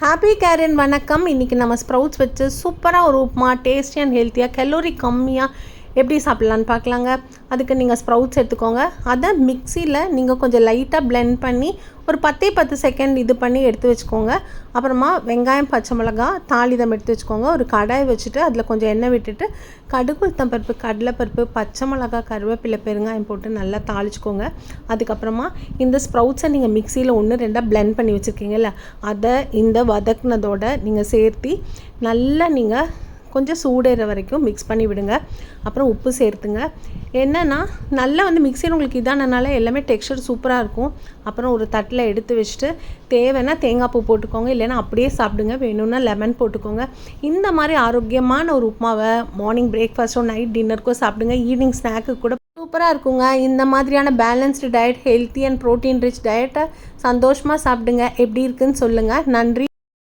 Happy carry on வணக்கம். இன்றைக்கி நம்ம ஸ்ப்ரவுட்ஸ் வச்சு சூப்பராக ஒரு உப்புமா டேஸ்டி அண்ட் ஹெல்த்தியாக கலோரி கம்மியாக எப்படி சாப்பிட்லான்னு பார்க்கலாங்க. அதுக்கு நீங்கள் ஸ்ப்ரவுட்ஸ் எடுத்துக்கோங்க. அதை மிக்சியில் நீங்கள் கொஞ்சம் லைட்டாக பிளெண்ட் பண்ணி ஒரு 10 செகண்ட் இது பண்ணி எடுத்து வச்சுக்கோங்க. அப்புறமா வெங்காயம், பச்சை மிளகா, தாளிதம் எடுத்து வச்சுக்கோங்க. ஒரு கடாய் வச்சுட்டு அதில் கொஞ்சம் எண்ணெய் விட்டுட்டு கடுகு, உளுத்தம் பருப்பு, கடலைப்பருப்பு, பச்சை மிளகா, கருவேப்பிலை, பெருங்காயம் போட்டு நல்லா தாளிச்சுக்கோங்க. அதுக்கப்புறமா இந்த ஸ்ப்ரவுட்ஸை நீங்கள் மிக்சியில் 1-2 பிளெண்ட் பண்ணி வச்சுருக்கீங்கல்ல, அதை இந்த வதக்குனதோட நீங்கள் சேர்த்து நல்லா நீங்கள் கொஞ்சம் சூடேற வரைக்கும் மிக்ஸ் பண்ணி விடுங்க. அப்புறம் உப்பு சேர்த்துங்க. என்னென்னா நல்லா மிக்சியில் உங்களுக்கு இதானனால எல்லாமே டெக்ஸ்சர் சூப்பராக இருக்கும். அப்புறம் ஒரு தட்டில் எடுத்து வச்சுட்டு தேவைன்னா தேங்காய் பூ போட்டுக்கோங்க, இல்லைன்னா அப்படியே சாப்பிடுங்க. வேணும்னா லெமன் போட்டுக்கோங்க. இந்த மாதிரி ஆரோக்கியமான ஒரு உப்புமாவை மார்னிங் பிரேக்ஃபாஸ்ட்டோ நைட் டின்னருக்கோ சாப்பிடுங்க. ஈவினிங் ஸ்நாக்கு கூட சூப்பராக இருக்குங்க. இந்த மாதிரியான balanced diet, healthy and protein rich டயட்டை சந்தோஷமாக சாப்பிடுங்க. எப்படி இருக்குன்னு சொல்லுங்கள். நன்றி.